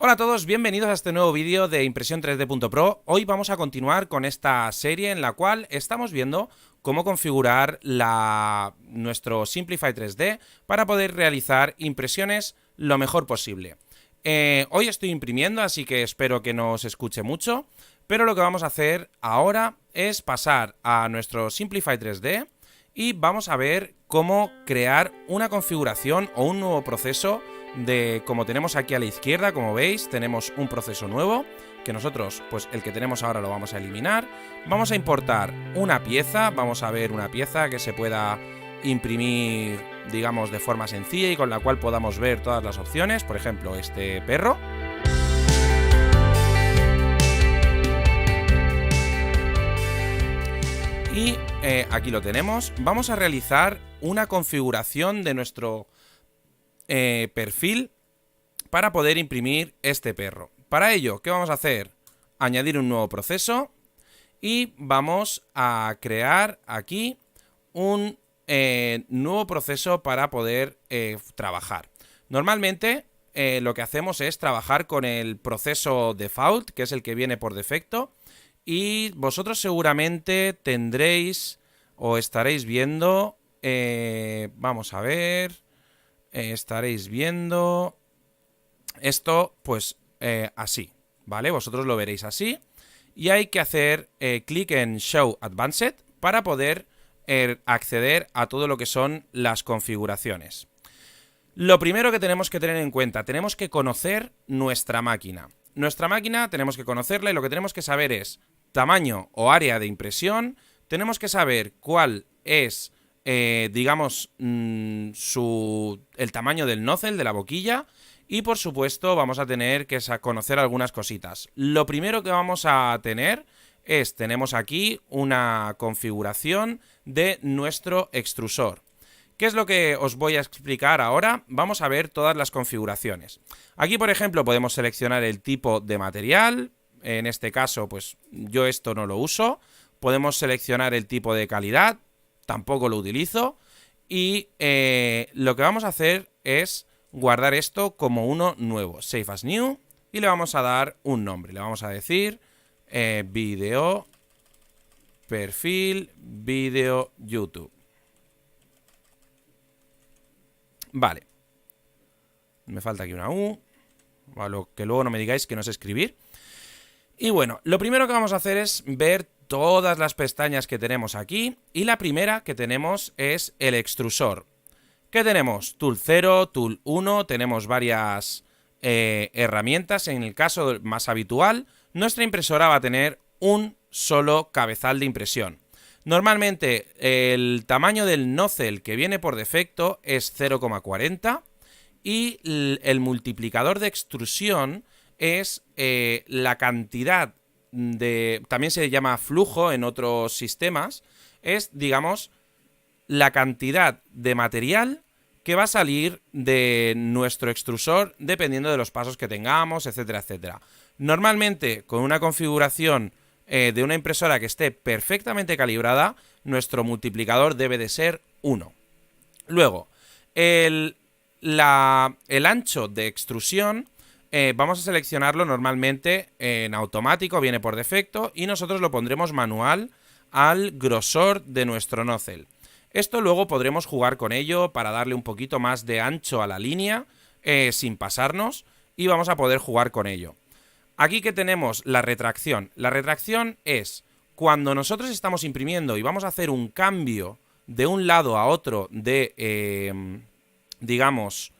Hola a todos, bienvenidos a este nuevo vídeo de Impresión 3D.pro. Hoy vamos a continuar con esta serie en la cual estamos viendo cómo configurar nuestro Simplify 3D para poder realizar impresiones lo mejor posible. Hoy estoy imprimiendo, así que espero que no se escuche mucho, pero lo que vamos a hacer ahora es pasar a nuestro Simplify 3D y vamos a ver cómo crear una configuración o un nuevo proceso como tenemos aquí a la izquierda. Como veis, tenemos un proceso nuevo que nosotros, pues el que tenemos ahora lo vamos a eliminar. Vamos a importar una pieza, vamos a ver una pieza que se pueda imprimir, digamos, de forma sencilla y con la cual podamos ver todas las opciones. Por ejemplo, este perro. Y aquí lo tenemos. Vamos a realizar una configuración de nuestro perfil para poder imprimir este perro. Para ello, ¿qué vamos a hacer? Añadir un nuevo proceso y vamos a crear aquí un nuevo proceso para poder trabajar. Normalmente lo que hacemos es trabajar con el proceso default, que es el que viene por defecto, y vosotros seguramente tendréis o estaréis viendo, vamos a ver, estaréis viendo esto pues así, ¿vale? Vosotros lo veréis así y hay que hacer clic en Show Advanced para poder acceder a todo lo que son las configuraciones. Lo primero que tenemos que tener en cuenta, tenemos que conocer nuestra máquina. Nuestra máquina tenemos que conocerla y lo que tenemos que saber es tamaño o área de impresión, tenemos que saber cuál es, digamos, el tamaño del nozzle, de la boquilla, y por supuesto vamos a tener que conocer algunas cositas. Lo primero que vamos a tener tenemos aquí una configuración de nuestro extrusor. ¿Qué es lo que os voy a explicar ahora? Vamos a ver todas las configuraciones. Aquí, por ejemplo, podemos seleccionar el tipo de material. En este caso, pues yo esto no lo uso. Podemos seleccionar el tipo de calidad. Tampoco lo utilizo. Y lo que vamos a hacer es guardar esto como uno nuevo. Save as new. Y le vamos a dar un nombre. Le vamos a decir video, perfil, video, YouTube. Vale. Me falta aquí una U. Vale, que luego no me digáis que no sé escribir. Y bueno, lo primero que vamos a hacer es ver todas las pestañas que tenemos aquí. Y la primera que tenemos es el extrusor. ¿Qué tenemos? Tool 0, Tool 1. Tenemos varias herramientas. En el caso más habitual, nuestra impresora va a tener un solo cabezal de impresión. Normalmente el tamaño del nozzle que viene por defecto es 0,40 y el multiplicador de extrusión es la cantidad de... También se llama flujo en otros sistemas. Es, digamos, la cantidad de material que va a salir de nuestro extrusor dependiendo de los pasos que tengamos, etcétera, etcétera. Normalmente con una configuración de una impresora que esté perfectamente calibrada, nuestro multiplicador debe de ser 1. Luego, el ancho de extrusión vamos a seleccionarlo normalmente en automático, viene por defecto, y nosotros lo pondremos manual al grosor de nuestro nozzle. Esto luego podremos jugar con ello para darle un poquito más de ancho a la línea sin pasarnos, y vamos a poder jugar con ello. Aquí que tenemos la retracción. La retracción es cuando nosotros estamos imprimiendo y vamos a hacer un cambio de un lado a otro de, digamos,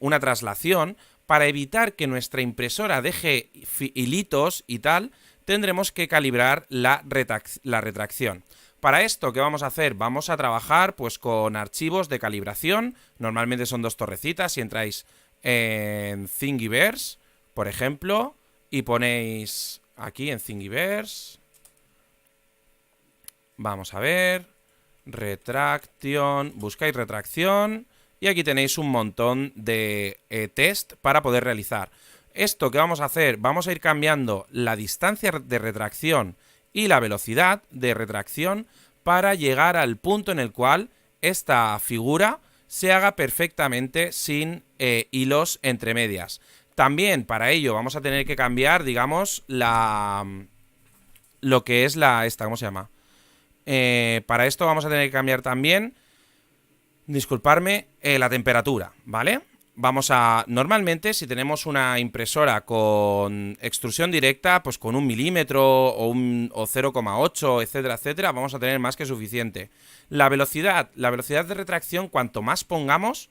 una traslación, para evitar que nuestra impresora deje hilitos y tal, tendremos que calibrar la retracción. Para esto, ¿qué vamos a hacer? Vamos a trabajar pues con archivos de calibración. Normalmente son 2 torrecitas. Si entráis en Thingiverse, por ejemplo, y ponéis aquí en Thingiverse, vamos a ver, retracción, buscáis retracción y aquí tenéis un montón de test para poder realizar. Esto que vamos a hacer, vamos a ir cambiando la distancia de retracción y la velocidad de retracción para llegar al punto en el cual esta figura se haga perfectamente sin hilos entre medias. También para ello vamos a tener que cambiar, digamos, lo que es ¿cómo se llama? Para esto vamos a tener que cambiar también, disculparme, la temperatura, ¿vale? Normalmente, si tenemos una impresora con extrusión directa, pues con 1 milímetro o 0,8, etcétera, etcétera, vamos a tener más que suficiente. La velocidad de retracción, cuanto más pongamos,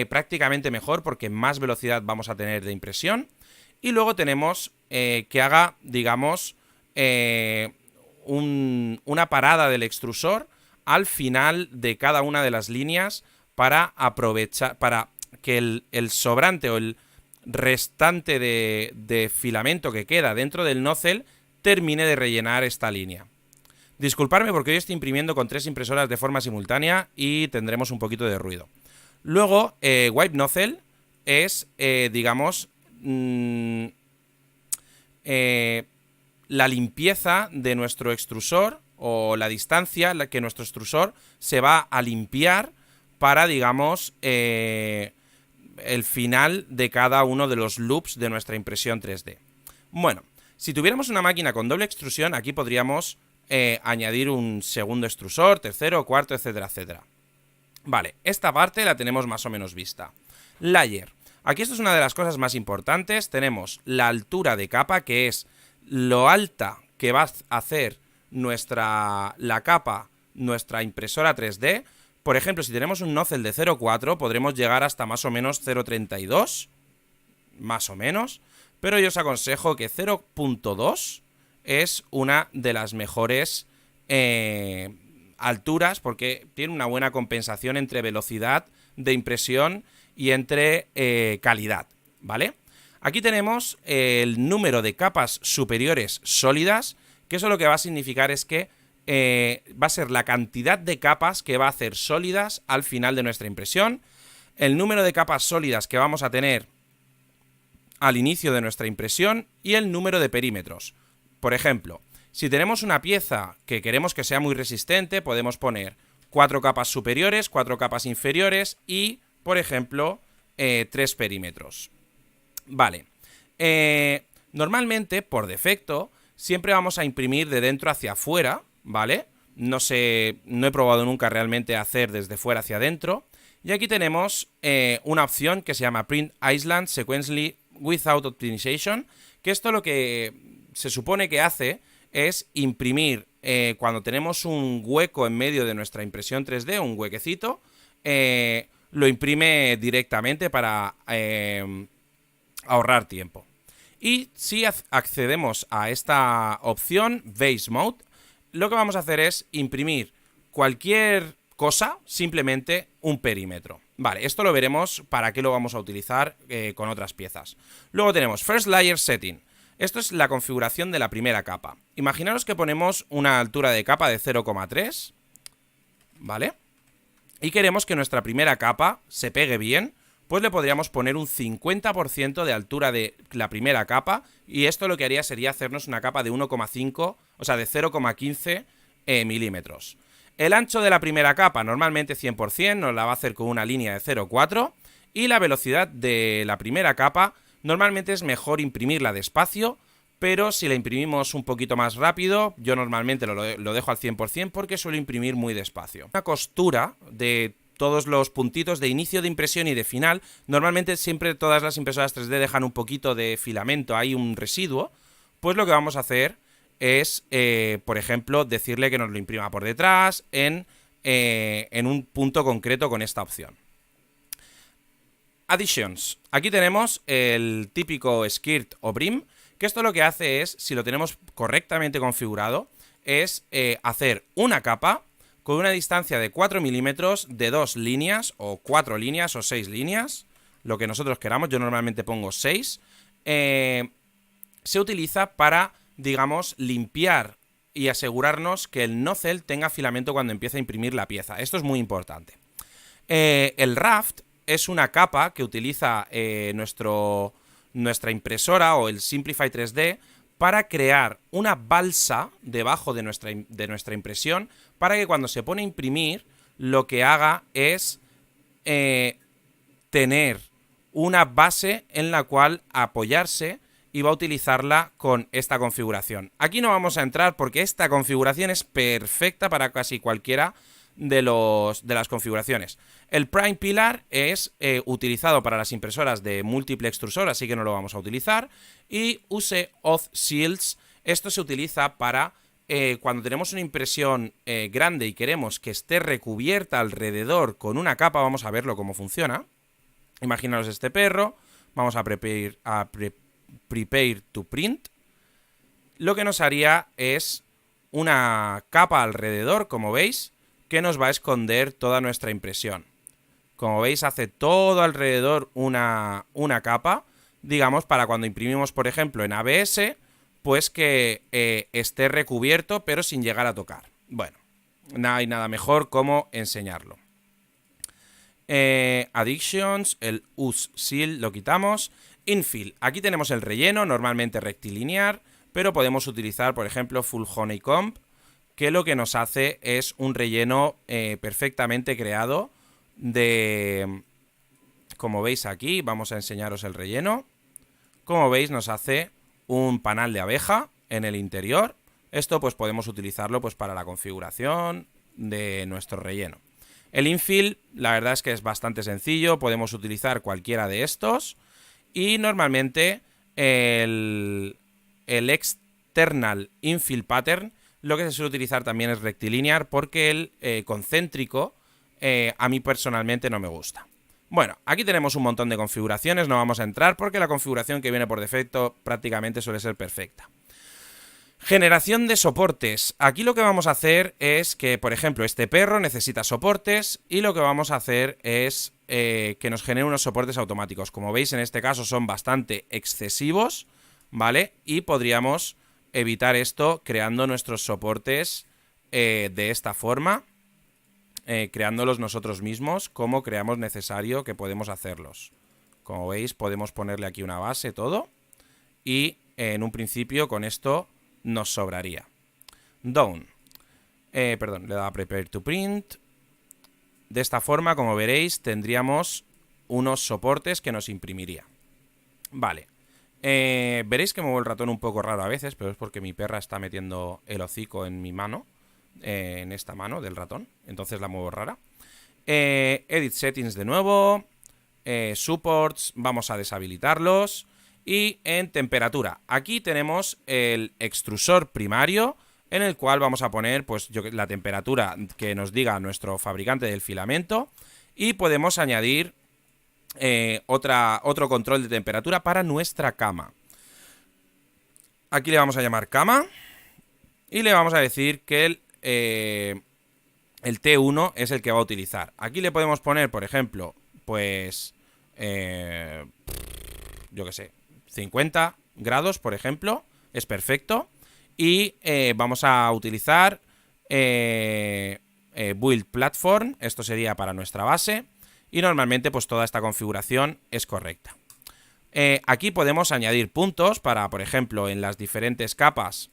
prácticamente mejor, porque más velocidad vamos a tener de impresión. Y luego tenemos que haga, digamos, una parada del extrusor al final de cada una de las líneas para que el sobrante o el restante de filamento que queda dentro del nozzle termine de rellenar esta línea. Disculparme porque hoy estoy imprimiendo con 3 impresoras de forma simultánea y tendremos un poquito de ruido. Luego, wipe nozzle es, digamos, la limpieza de nuestro extrusor, o la distancia en la que nuestro extrusor se va a limpiar para, digamos, el final de cada uno de los loops de nuestra impresión 3D. Bueno, si tuviéramos una máquina con doble extrusión, aquí podríamos añadir un segundo extrusor, tercero, cuarto, etcétera, etcétera. Vale, esta parte la tenemos más o menos vista. Layer. Aquí esto es una de las cosas más importantes. Tenemos la altura de capa, que es lo alta que va a hacer la capa, nuestra impresora 3D. Por ejemplo, si tenemos un nozzle de 0,4, podremos llegar hasta más o menos 0,32, más o menos, pero yo os aconsejo que 0,2 es una de las mejores alturas, porque tiene una buena compensación entre velocidad de impresión y entre calidad, ¿vale? Aquí tenemos el número de capas superiores sólidas, que eso lo que va a significar es que va a ser la cantidad de capas que va a hacer sólidas al final de nuestra impresión, el número de capas sólidas que vamos a tener al inicio de nuestra impresión y el número de perímetros. Por ejemplo, si tenemos una pieza que queremos que sea muy resistente, podemos poner 4 capas superiores, 4 capas inferiores y, por ejemplo, 3 perímetros. Vale. Normalmente, por defecto, siempre vamos a imprimir de dentro hacia afuera, ¿vale? No he probado nunca realmente hacer desde fuera hacia adentro. Y aquí tenemos una opción que se llama Print Island Sequentially Without Optimization, que esto lo que se supone que hace es imprimir cuando tenemos un hueco en medio de nuestra impresión 3D, un huequecito, lo imprime directamente para ahorrar tiempo. Y si accedemos a esta opción, Base Mode, lo que vamos a hacer es imprimir cualquier cosa, simplemente un perímetro. Vale, esto lo veremos para qué lo vamos a utilizar con otras piezas. Luego tenemos First Layer Setting. Esto es la configuración de la primera capa. Imaginaros que ponemos una altura de capa de 0,3, ¿vale? Y queremos que nuestra primera capa se pegue bien, pues le podríamos poner un 50% de altura de la primera capa, y esto lo que haría sería hacernos una capa de 1,5, o sea, de 0,15 milímetros. El ancho de la primera capa, normalmente 100%, nos la va a hacer con una línea de 0,4, y la velocidad de la primera capa, normalmente es mejor imprimirla despacio, pero si la imprimimos un poquito más rápido, yo normalmente lo dejo al 100% porque suelo imprimir muy despacio. Una costura de todos los puntitos de inicio de impresión y de final. Normalmente siempre todas las impresoras 3D dejan un poquito de filamento, hay un residuo. Pues lo que vamos a hacer es, por ejemplo, decirle que nos lo imprima por detrás en un punto concreto con esta opción. Additions. Aquí tenemos el típico skirt o brim, que esto lo que hace es, si lo tenemos correctamente configurado, es hacer una capa con una distancia de 4 milímetros de 2 líneas, o 4 líneas, o 6 líneas, lo que nosotros queramos. Yo normalmente pongo 6. Se utiliza para, digamos, limpiar y asegurarnos que el nozzle tenga filamento cuando empieza a imprimir la pieza. Esto es muy importante. El raft es una capa que utiliza nuestra impresora o el Simplify 3D para crear una balsa debajo de nuestra impresión, para que cuando se pone a imprimir lo que haga es tener una base en la cual apoyarse y va a utilizarla con esta configuración. Aquí no vamos a entrar porque esta configuración es perfecta para casi cualquiera de las configuraciones. El Prime Pillar es utilizado para las impresoras de múltiple extrusor, así que no lo vamos a utilizar. Y Use Auth Shields, esto se utiliza para cuando tenemos una impresión grande y queremos que esté recubierta alrededor con una capa. Vamos a verlo cómo funciona. Imaginaros este perro, vamos a prepare to print. Lo que nos haría es una capa alrededor, como veis, que nos va a esconder toda nuestra impresión. Como veis, hace todo alrededor una capa, digamos, para cuando imprimimos, por ejemplo, en ABS, pues que esté recubierto, pero sin llegar a tocar. Bueno, no hay nada mejor como enseñarlo. Addictions, el Use Seal lo quitamos. Infill, aquí tenemos el relleno, normalmente rectilinear, pero podemos utilizar, por ejemplo, Full Honeycomb, que lo que nos hace es un relleno perfectamente creado de... Como veis aquí, vamos a enseñaros el relleno. Como veis, nos hace un panal de abeja en el interior. Esto pues podemos utilizarlo pues para la configuración de nuestro relleno. El infill, la verdad es que es bastante sencillo, podemos utilizar cualquiera de estos. Y normalmente el external infill pattern lo que se suele utilizar también es rectilinear, porque el concéntrico a mí personalmente no me gusta. Bueno, aquí tenemos un montón de configuraciones, no vamos a entrar porque la configuración que viene por defecto prácticamente suele ser perfecta. Generación de soportes. Aquí lo que vamos a hacer es que, por ejemplo, este perro necesita soportes y lo que vamos a hacer es que nos genere unos soportes automáticos. Como veis, en este caso son bastante excesivos, ¿vale? Y podríamos evitar esto creando nuestros soportes de esta forma, creándolos nosotros mismos como creamos necesario que podemos hacerlos. Como veis, podemos ponerle aquí una base, todo, y en un principio con esto nos sobraría. Down. Perdón, le da a Prepare to Print. De esta forma, como veréis, tendríamos unos soportes que nos imprimiría. Vale. Veréis que muevo el ratón un poco raro a veces, pero es porque mi perra está metiendo el hocico en mi mano, en esta mano del ratón, entonces la muevo rara. Edit Settings de nuevo. Supports, vamos a deshabilitarlos. Y en temperatura, aquí tenemos el extrusor primario, en el cual vamos a poner pues la temperatura que nos diga nuestro fabricante del filamento. Y podemos añadir otro control de temperatura para nuestra cama. Aquí le vamos a llamar cama y le vamos a decir que el T1 es el que va a utilizar. Aquí le podemos poner, por ejemplo, pues yo qué sé, 50 grados, por ejemplo, es perfecto. Y vamos a utilizar Build Platform, esto sería para nuestra base. Y normalmente pues toda esta configuración es correcta. Aquí podemos añadir puntos para, por ejemplo, en las diferentes capas,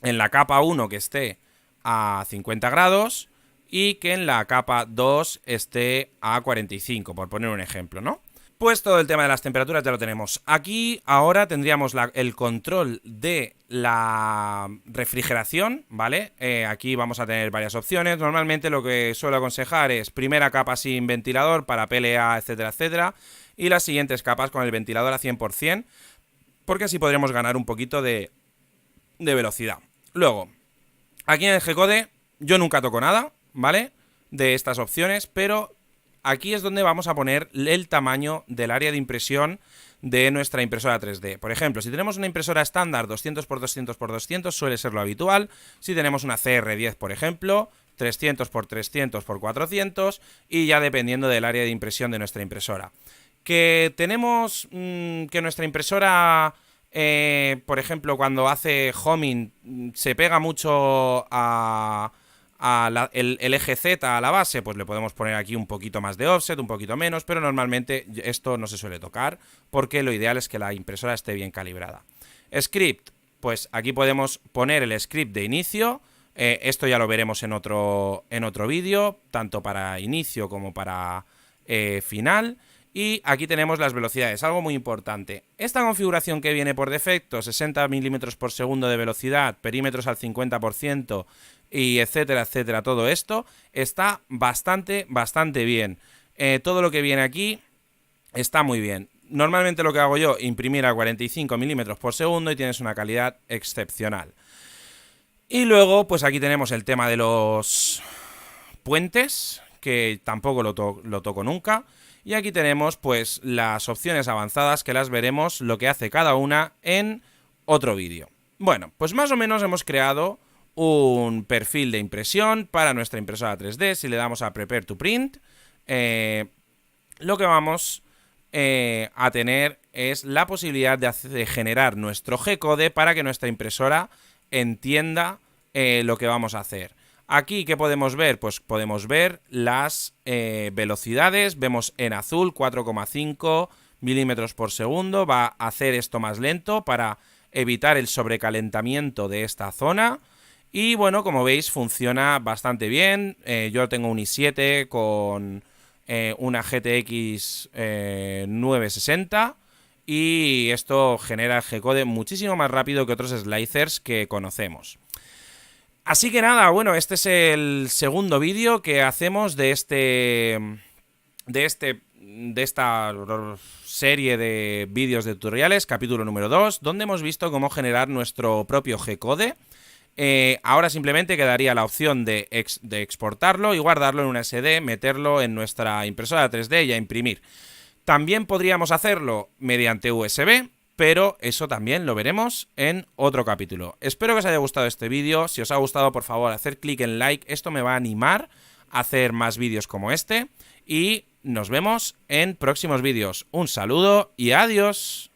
en la capa 1 que esté a 50 grados y que en la capa 2 esté a 45, por poner un ejemplo, ¿no? Pues todo el tema de las temperaturas ya lo tenemos. Aquí ahora tendríamos el control de la refrigeración, ¿vale? Aquí vamos a tener varias opciones. Normalmente lo que suelo aconsejar es primera capa sin ventilador para PLA, etcétera, etcétera. Y las siguientes capas con el ventilador a 100%, porque así podremos ganar un poquito de velocidad. Luego, aquí en el G-Code yo nunca toco nada, ¿vale? De estas opciones, pero aquí es donde vamos a poner el tamaño del área de impresión de nuestra impresora 3D. Por ejemplo, si tenemos una impresora estándar 200×200×200 suele ser lo habitual. Si tenemos una CR10, por ejemplo, 300×300×400 y ya dependiendo del área de impresión de nuestra impresora. Que tenemos que nuestra impresora, por ejemplo, cuando hace homing se pega mucho el eje Z a la base, pues le podemos poner aquí un poquito más de offset, un poquito menos, pero normalmente esto no se suele tocar porque lo ideal es que la impresora esté bien calibrada. Script, pues aquí podemos poner el script de inicio, esto ya lo veremos en otro vídeo, tanto para inicio como para final, Y aquí tenemos las velocidades, algo muy importante. Esta configuración que viene por defecto, 60 milímetros por segundo de velocidad, perímetros al 50% y etcétera, etcétera, todo esto está bastante bien. Todo lo que viene aquí está muy bien. Normalmente lo que hago yo, imprimir a 45 milímetros por segundo y tienes una calidad excepcional. Y luego, pues aquí tenemos el tema de los puentes, que tampoco lo toco nunca. Y aquí tenemos pues las opciones avanzadas, que las veremos lo que hace cada una en otro vídeo. Bueno, pues más o menos hemos creado un perfil de impresión para nuestra impresora 3D. Si le damos a Prepare to Print, lo que vamos a tener es la posibilidad de generar nuestro G-code para que nuestra impresora entienda lo que vamos a hacer. Aquí, ¿qué podemos ver? Pues podemos ver las velocidades. Vemos en azul 4,5 milímetros por segundo. Va a hacer esto más lento para evitar el sobrecalentamiento de esta zona. Y bueno, como veis, funciona bastante bien. Yo tengo un i7 con una GTX 960. Y esto genera el G-code muchísimo más rápido que otros slicers que conocemos. Así que nada, bueno, este es el segundo vídeo que hacemos de esta serie de vídeos de tutoriales, capítulo número 2, donde hemos visto cómo generar nuestro propio G-code. Ahora simplemente quedaría la opción de exportarlo y guardarlo en una SD, meterlo en nuestra impresora 3D y a imprimir. También podríamos hacerlo mediante USB, pero eso también lo veremos en otro capítulo. Espero que os haya gustado este vídeo. Si os ha gustado, por favor, hacer clic en like. Esto me va a animar a hacer más vídeos como este. Y nos vemos en próximos vídeos. Un saludo y adiós.